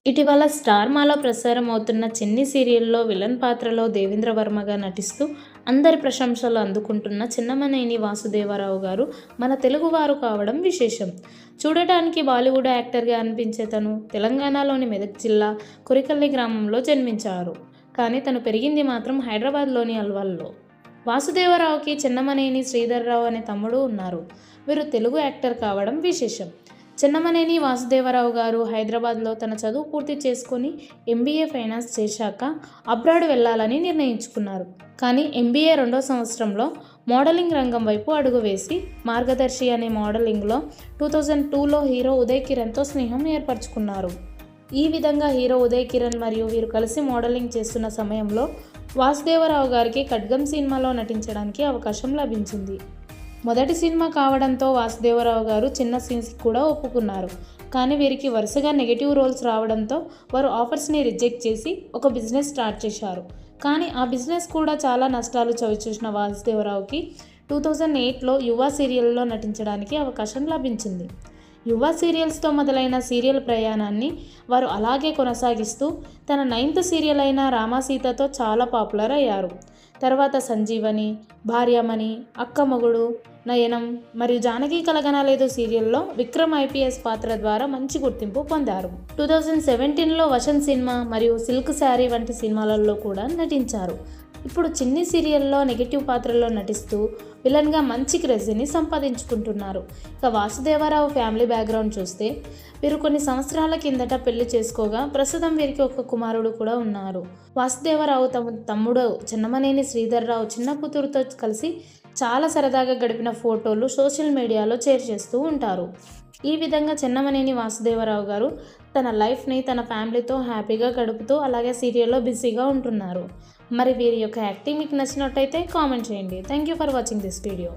ఇటీవల స్టార్ మాలో ప్రసారం అవుతున్న చెన్ని సీరియల్లో విలన్ పాత్రలో దేవేంద్ర వర్మగా నటిస్తూ అందరి ప్రశంసలు అందుకుంటున్న చిన్నమనేని వాసుదేవరావు గారు మన తెలుగువారు కావడం విశేషం. చూడటానికి బాలీవుడ్ యాక్టర్గా అనిపించే తను తెలంగాణలోని మెదక్ జిల్లా కురికల్లి గ్రామంలో జన్మించారు. కానీ తను పెరిగింది మాత్రం హైదరాబాద్లోని అల్వాల్లో. వాసుదేవరావుకి చిన్నమనేని శ్రీధర్రావు అనే తమ్ముడు ఉన్నారు. వీరు తెలుగు యాక్టర్ కావడం విశేషం. చిన్నమనేని వాసుదేవరావు గారు హైదరాబాద్లో తన చదువు పూర్తి చేసుకొని ఎంబీఏ ఫైనాన్స్ చేశాక అబ్రాడ్ వెళ్ళాలని నిర్ణయించుకున్నారు. కానీ ఎంబీఏ 2వ సంవత్సరంలో మోడలింగ్ రంగం వైపు అడుగువేసి మార్గదర్శి అనే మోడలింగ్లో 2002లో హీరో ఉదయ్ కిరణ్తో స్నేహం ఏర్పరచుకున్నారు. ఈ విధంగా హీరో ఉదయ్ కిరణ్ మరియు వీరు కలిసి మోడలింగ్ చేస్తున్న సమయంలో వాసుదేవరావు గారికి ఖడ్గం సినిమాలో నటించడానికి అవకాశం లభించింది. మొదటి సినిమా కావడంతో వాసుదేవరావు గారు చిన్న సీన్స్కి కూడా ఒప్పుకున్నారు. కానీ వీరికి వరుసగా నెగటివ్ రోల్స్ రావడంతో వారు ఆఫర్స్ని రిజెక్ట్ చేసి ఒక బిజినెస్ స్టార్ట్ చేశారు. కానీ ఆ బిజినెస్ కూడా చాలా నష్టాలు చవిచూసిన వాసుదేవరావుకి 2008లో యువ సీరియల్లో నటించడానికి అవకాశం లభించింది. యువ సీరియల్స్తో మొదలైన సీరియల్ ప్రయాణాన్ని వారు అలాగే కొనసాగిస్తూ తన 9th సీరియల్ అయిన రామసీతతో చాలా పాపులర్ అయ్యారు. తర్వాత సంజీవని, భార్యామణి, అక్క మొగుడు, నయనం మరియు జానకి కలగనలేదు సీరియల్లో విక్రమ్ ఐపీఎస్ పాత్ర ద్వారా మంచి గుర్తింపు పొందారు. 2017లో వసంత్ సినిమా మరియు సిల్క్ శారీ వంటి సినిమాలలో కూడా నటించారు. ఇప్పుడు చిన్ని సీరియల్లో నెగిటివ్ పాత్రలో నటిస్తూ విలన్గా మంచి క్రేజీని సంపాదించుకుంటున్నారు. ఇక వాసుదేవరావు ఫ్యామిలీ బ్యాక్గ్రౌండ్ చూస్తే వీరు కొన్ని సంవత్సరాల కిందట పెళ్లి చేసుకోగా ప్రస్తుతం వీరికి ఒక కుమారుడు కూడా ఉన్నారు. వాసుదేవరావు తమ తమ్ముడు చిన్నమనేని శ్రీధర్రావు చిన్న కూతురుతో కలిసి చాలా సరదాగా గడిపిన ఫోటోలు సోషల్ మీడియాలో షేర్ చేస్తూ ఉంటారు. ఈ విధంగా చిన్నమనేని వాసుదేవరావు గారు తన లైఫ్ని తన ఫ్యామిలీతో హ్యాపీగా గడుపుతూ అలాగే సీరియల్లో బిజీగా ఉంటున్నారు. మరి వీరి యొక్క యాక్టింగ్ మీకు నచ్చినట్టయితే కామెంట్ చేయండి. Thank you for watching this video.